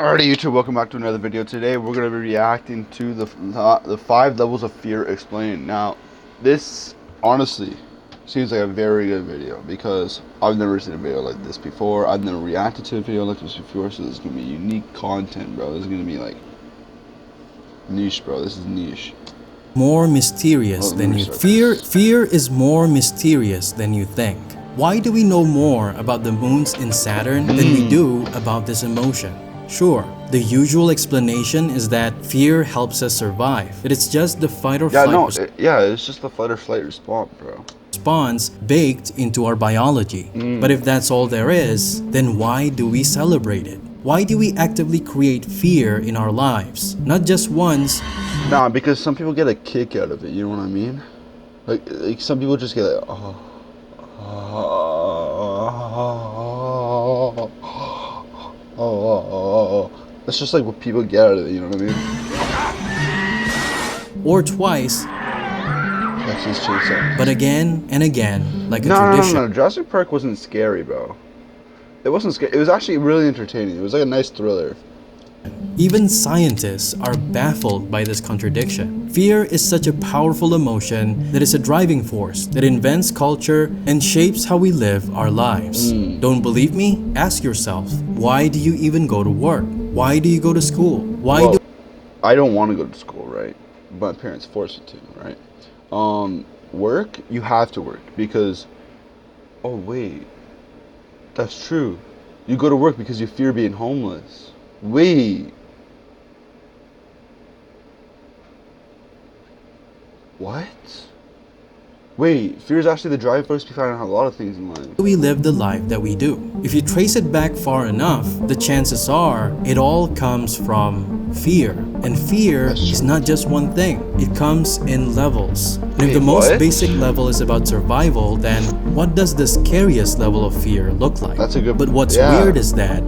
Alrighty, YouTube, welcome back to another video. Today we're going to be reacting to the 5 levels of fear explained. Now, this honestly seems like a very good video because I've never seen a video like this before. I've never reacted to a video like this before, so this is going to be unique content, bro. This is going to be like niche, bro. This is niche. More mysterious than you think. Fear is more mysterious than you think. Why do we know more about the moons in Saturn than we do about this emotion? Sure, the usual explanation is that fear helps us survive, but it's just the fight or flight it's just the fight or flight response, bro. Response baked into our biology. But if that's all there is, then why do we celebrate it? Why do we actively create fear in our lives? Not just once. Nah, because some people get a kick out of it, you know what I mean? Like some people just get like, That's just like what people get out of it, you know what I mean? Or twice. But again and again, like a tradition. No. Jurassic Park wasn't scary, bro. It wasn't scary. It was actually really entertaining. It was like a nice thriller. Even scientists are baffled by this contradiction. Fear is such a powerful emotion that is a driving force that invents culture and shapes how we live our lives. Don't believe me? Ask yourself, why do you even go to work? Why do you go to school? I don't want to go to school, right? My parents force me to, right? Work, you have to work because, oh wait, that's true. You go to work because you fear being homeless. Wait. What? Wait, fear is actually the driving force behind a lot of things in life. We live the life that we do. If you trace it back far enough, the chances are it all comes from fear. And fear is not just one thing. It comes in levels. And if the most basic level is about survival, then what does the scariest level of fear look like? That's a good. But what's weird is that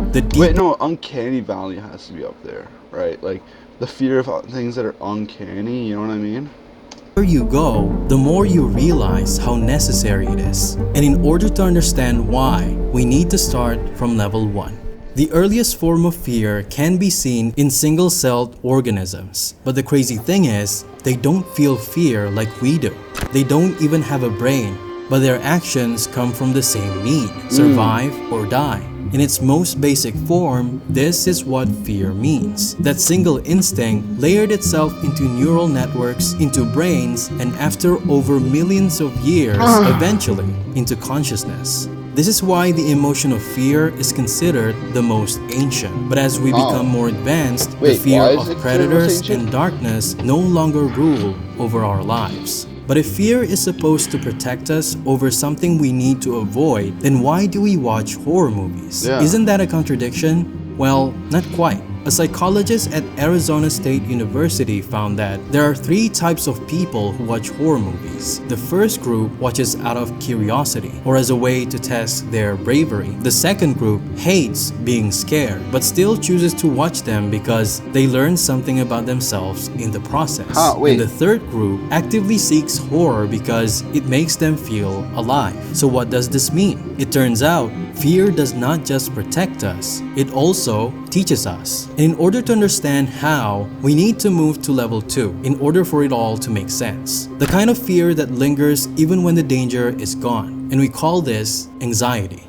uncanny valley has to be up there, right? Like the fear of things that are uncanny. You know what I mean? The further you go, the more you realize how necessary it is. And in order to understand why, we need to start from level 1. The earliest form of fear can be seen in single-celled organisms. But the crazy thing is, they don't feel fear like we do. They don't even have a brain, but their actions come from the same need: survive or die. In its most basic form, this is what fear means. That single instinct layered itself into neural networks, into brains, and after over millions of years, eventually into consciousness. This is why the emotion of fear is considered the most ancient. But as we become more advanced, the fear of predators and darkness no longer rule over our lives. But if fear is supposed to protect us over something we need to avoid, then why do we watch horror movies? Isn't that a contradiction? Well, not quite. A psychologist at Arizona State University found that there are 3 types of people who watch horror movies. The first group watches out of curiosity or as a way to test their bravery. The second group hates being scared but still chooses to watch them because they learn something about themselves in the process. And the third group actively seeks horror because it makes them feel alive. So what does this mean? It turns out fear does not just protect us, it also teaches us. And in order to understand how, we need to move to level 2 in order for it all to make sense. The kind of fear that lingers even when the danger is gone. And we call this anxiety.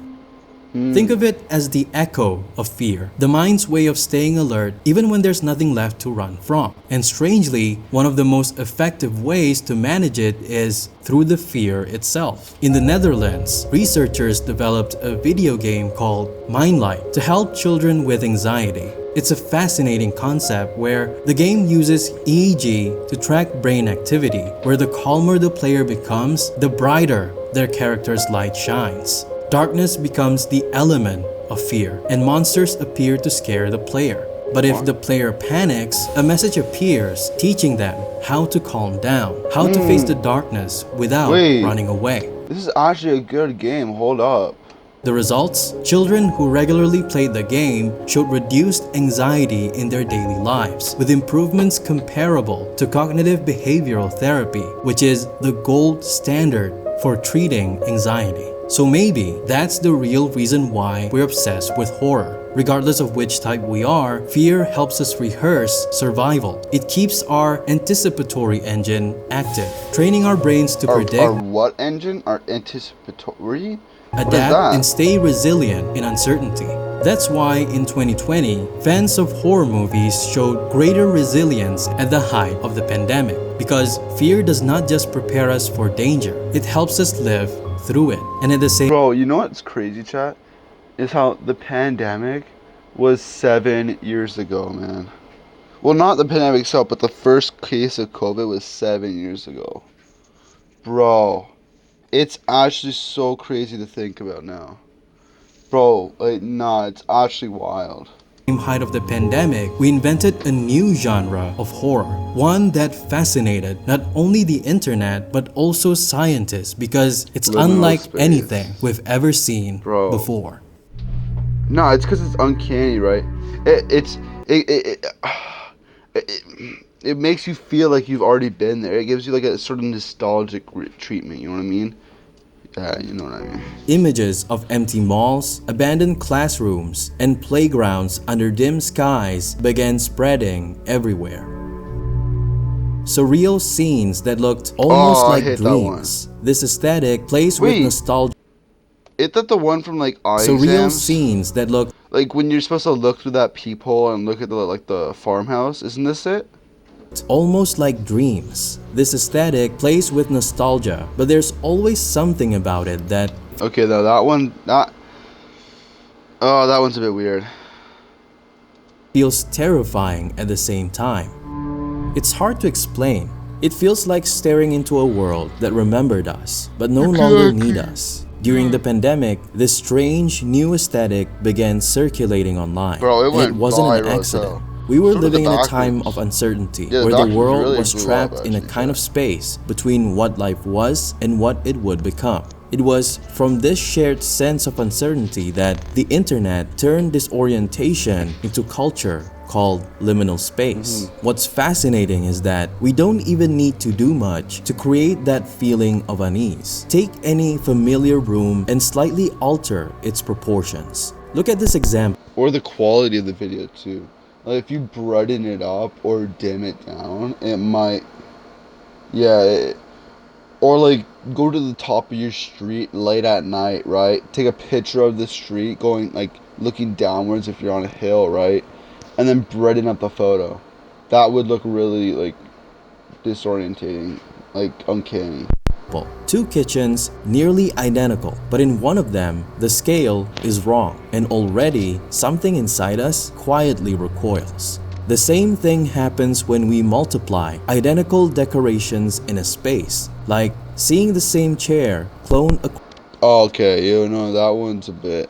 Think of it as the echo of fear, the mind's way of staying alert even when there's nothing left to run from. And strangely, one of the most effective ways to manage it is through the fear itself. In the Netherlands, researchers developed a video game called Mindlight to help children with anxiety. It's a fascinating concept where the game uses EEG to track brain activity, where the calmer the player becomes, the brighter their character's light shines. Darkness becomes the element of fear, and monsters appear to scare the player. But if the player panics, a message appears teaching them how to calm down, how to face the darkness without running away. This is actually a good game. Hold up. The results? Children who regularly played the game showed reduced anxiety in their daily lives, with improvements comparable to cognitive behavioral therapy, which is the gold standard for treating anxiety. So maybe that's the real reason why we're obsessed with horror. Regardless of which type we are, fear helps us rehearse survival. It keeps our anticipatory engine active, training our brains to predict, Our what engine? Our anticipatory? What is adapt, that? and stay resilient in uncertainty. That's why in 2020, fans of horror movies showed greater resilience at the height of the pandemic. Because fear does not just prepare us for danger, it helps us live through it. And at the same Bro, you know what's crazy, chat? Is how the pandemic was 7 years ago, man. Well, not the pandemic itself, but the first case of COVID was 7 years ago. Bro, it's actually so crazy to think about now. Bro, like, nah, it's actually wild. height of the pandemic, we invented a new genre of horror, one that fascinated not only the internet but also scientists because it's Liminal unlike space. anything we've ever seen Bro. before. No, it's because it's uncanny, right? It makes you feel like you've already been there. It gives you like a sort of nostalgic treatment. You know what I mean? Yeah, you know what I mean. Images of empty malls, abandoned classrooms, and playgrounds under dim skies began spreading everywhere. Surreal scenes that looked almost I like hate that one. dreams. This aesthetic plays Wait. with nostalgia. Is that the one from like eye Surreal exams? scenes that look Like when you're supposed to look through that peephole and look at the farmhouse. Isn't this it? almost like dreams. This aesthetic plays with nostalgia, but there's always something about it that Okay, though that one's a bit weird. feels terrifying at the same time. It's hard to explain. It feels like staring into a world that remembered us, but no longer need us. During the pandemic, this strange new aesthetic began circulating online. Bro, it and went it wasn't an viral as accident. hell. We were So did the living in a time documents. of uncertainty, Yeah, the where the documents world really was blew up, trapped in a actually, kind of space between what life was and what it would become. It was from this shared sense of uncertainty that the internet turned this orientation into culture called liminal space. What's fascinating is that we don't even need to do much to create that feeling of unease. Take any familiar room and slightly alter its proportions. Look at this example. Or the quality of the video too. Like if you brighten it up or dim it down, it might. Or like go to the top of your street late at night, right? Take a picture of the street going like looking downwards if you're on a hill, right? And then brighten up the photo. That would look really like disorientating, like uncanny. Two kitchens nearly identical, but in one of them, the scale is wrong, and already something inside us quietly recoils. The same thing happens when we multiply identical decorations in a space, like seeing the same chair clone Oh, okay, that one's a bit.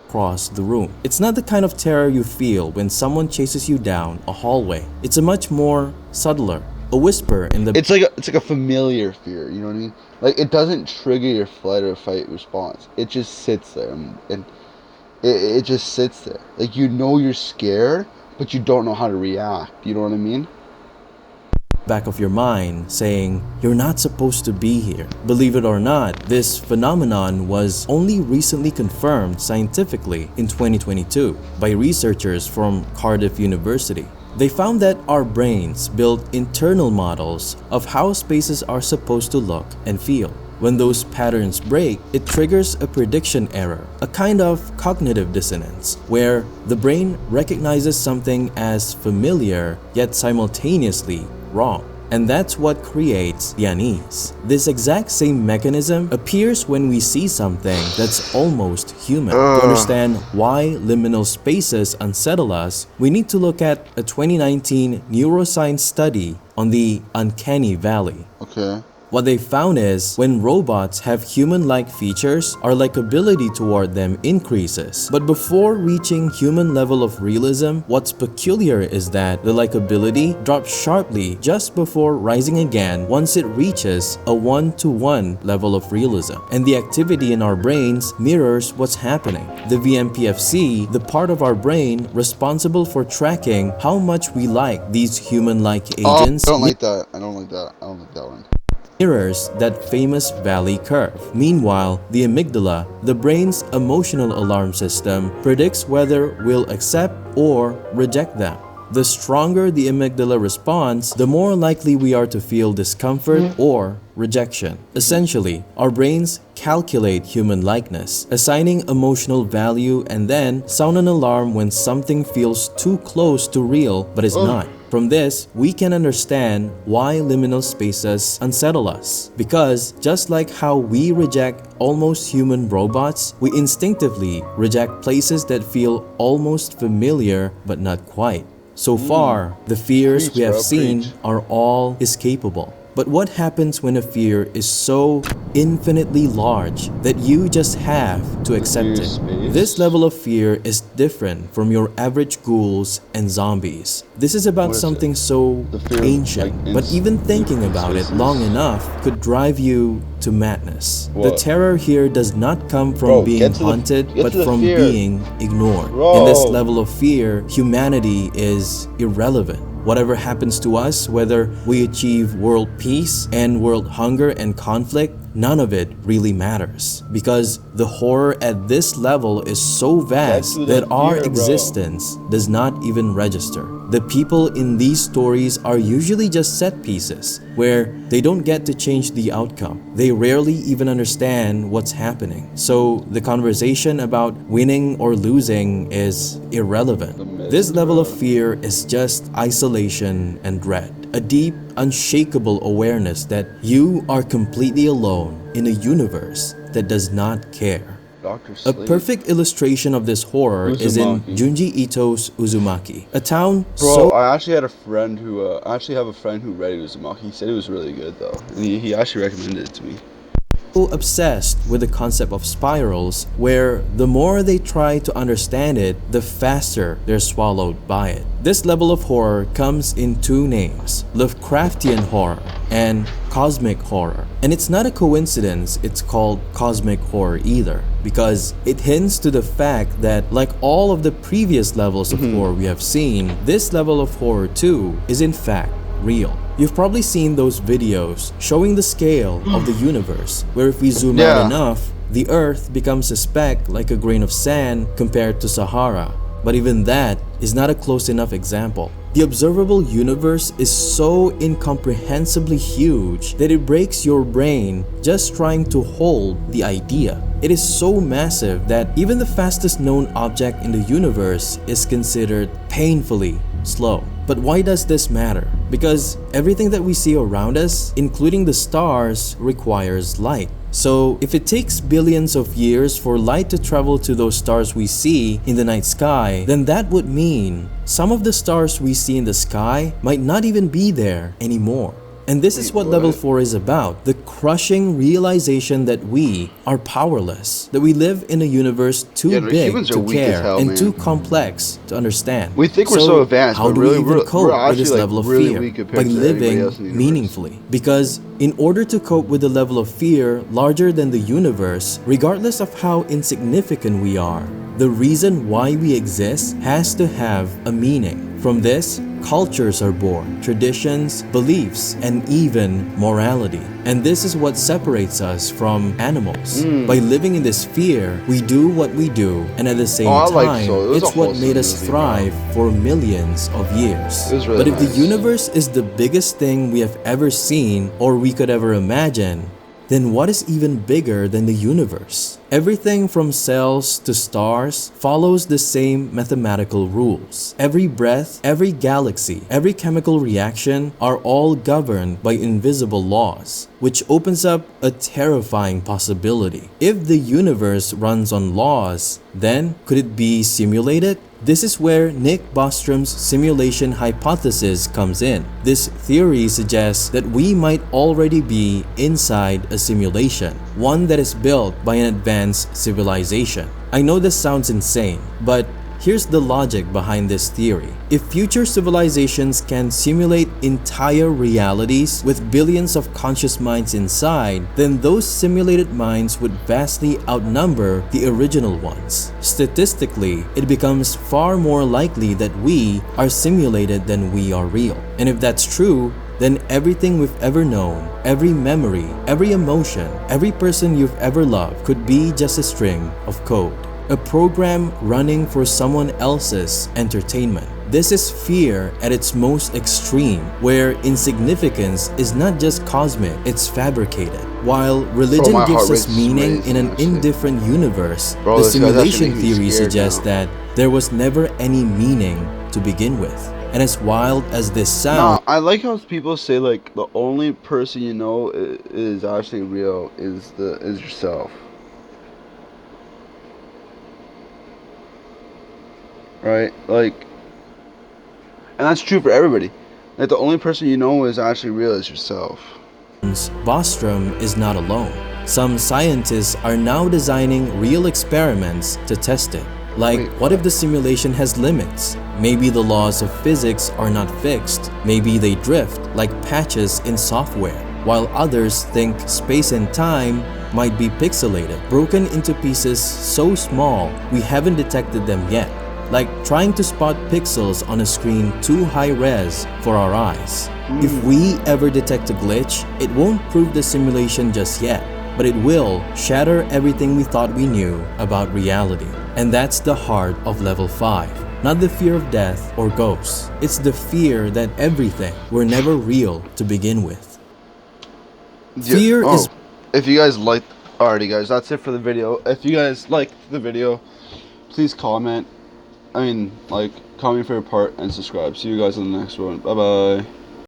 across the room. It's not the kind of terror you feel when someone chases you down a hallway. It's a much more subtler, a whisper in the It's like a familiar fear, you know what I mean? Like it doesn't trigger your flight or fight response. It just sits there and it just sits there. Like you know you're scared, but you don't know how to react. You know what I mean? back of your mind saying, you're not supposed to be here. Believe it or not, this phenomenon was only recently confirmed scientifically in 2022 by researchers from Cardiff University. They found that our brains build internal models of how spaces are supposed to look and feel. When those patterns break, it triggers a prediction error, a kind of cognitive dissonance, where the brain recognizes something as familiar yet simultaneously wrong. And that's what creates the unease. This exact same mechanism appears when we see something that's almost human. To understand why liminal spaces unsettle us, we need to look at a 2019 neuroscience study on the uncanny valley. Okay. What they found is, when robots have human-like features, our likability toward them increases. But before reaching human level of realism, what's peculiar is that the likability drops sharply just before rising again once it reaches a 1-to-1 level of realism. And the activity in our brains mirrors what's happening. The VMPFC, the part of our brain responsible for tracking how much we like these human-like agents, I don't like that. I don't like that one. mirrors that famous valley curve. Meanwhile, the amygdala, the brain's emotional alarm system, predicts whether we'll accept or reject them. The stronger the amygdala responds, the more likely we are to feel discomfort or rejection. Essentially, our brains calculate human likeness, assigning emotional value and then sound an alarm when something feels too close to real but is not. From this, we can understand why liminal spaces unsettle us. Because just like how we reject almost human robots, we instinctively reject places that feel almost familiar but not quite. So far, the fears we have seen are all escapable. But what happens when a fear is so infinitely large that you just have to accept it? This level of fear is different from your average ghouls and zombies. This is about something so ancient, but even thinking about it long enough could drive you to madness. The terror here does not come from being haunted, but from being ignored. In this level of fear, humanity is irrelevant. Whatever happens to us, whether we achieve world peace and world hunger and conflict, none of it really matters. Because the horror at this level is so vast that our existence does not even register. The people in these stories are usually just set pieces, where they don't get to change the outcome. They rarely even understand what's happening. So the conversation about winning or losing is irrelevant. This level of fear is just isolation and dread. A deep, unshakable awareness that you are completely alone in a universe that does not care. A perfect illustration of this horror is in Junji Ito's Uzumaki, a town I actually had a friend who, I actually have a friend who read Uzumaki. He said it was really good though, and he actually recommended it to me. Obsessed with the concept of spirals, where the more they try to understand it, the faster they're swallowed by it. This level of horror comes in two names: Lovecraftian horror and cosmic horror. And it's not a coincidence it's called cosmic horror either, because it hints to the fact that, like all of the previous levels of horror we have seen, this level of horror too is in fact real. You've probably seen those videos showing the scale of the universe, where if we zoom out enough, the Earth becomes a speck like a grain of sand compared to Sahara. But even that is not a close enough example. The observable universe is so incomprehensibly huge that it breaks your brain just trying to hold the idea. It is so massive that even the fastest known object in the universe is considered painfully slow. But why does this matter? Because everything that we see around us, including the stars, requires light. So if it takes billions of years for light to travel to those stars we see in the night sky, then that would mean some of the stars we see in the sky might not even be there anymore. And this is what level 4 is about: the crushing realization that we are powerless, that we live in a universe too big to care and too complex to understand. We think we're so advanced, how but do really, we even cope with this like level of really fear? weak compared By to everybody else in living the meaningfully. Because in order to cope with the level of fear larger than the universe, regardless of how insignificant we are, the reason why we exist has to have a meaning. From this, cultures are born, traditions, beliefs, and even morality. And this is what separates us from animals. By living in this fear, we do what we do, and at the same time, it's what made us thrive for millions of years. But if the universe is the biggest thing we have ever seen or we could ever imagine, then what is even bigger than the universe? Everything from cells to stars follows the same mathematical rules. Every breath, every galaxy, every chemical reaction are all governed by invisible laws, which opens up a terrifying possibility. If the universe runs on laws, then could it be simulated? This is where Nick Bostrom's simulation hypothesis comes in. This theory suggests that we might already be inside a simulation, one that is built by an advanced civilization. I know this sounds insane, but here's the logic behind this theory. If future civilizations can simulate entire realities with billions of conscious minds inside, then those simulated minds would vastly outnumber the original ones. Statistically, it becomes far more likely that we are simulated than we are real. And if that's true, then everything we've ever known, every memory, every emotion, every person you've ever loved could be just a string of code. A program running for someone else's entertainment. This is fear at its most extreme, where insignificance is not just cosmic, it's fabricated. While religion my gives heart us rate is meaning racing, in an actually. indifferent universe, Bro, the this guy's actually simulation making me theory scared suggests now. that there was never any meaning to begin with. And as wild as this sounds, I like how people say like the only person you know is actually real is yourself. Right? Like, and that's true for everybody. Like the only person you know is actually real is yourself. Bostrom is not alone. Some scientists are now designing real experiments to test it. Like, Wait, what if the simulation has limits? Maybe the laws of physics are not fixed. Maybe they drift like patches in software. While others think space and time might be pixelated, broken into pieces so small we haven't detected them yet. Like trying to spot pixels on a screen too high res for our eyes. If we ever detect a glitch, it won't prove the simulation just yet, but it will shatter everything we thought we knew about reality. And that's the heart of level 5. Not the fear of death or ghosts. It's the fear that everything were never real to begin with. Fear is... If you guys liked... Alrighty guys, that's it for the video. If you guys liked the video, please comment. Comment your favorite part and subscribe. See you guys in the next one. Bye bye.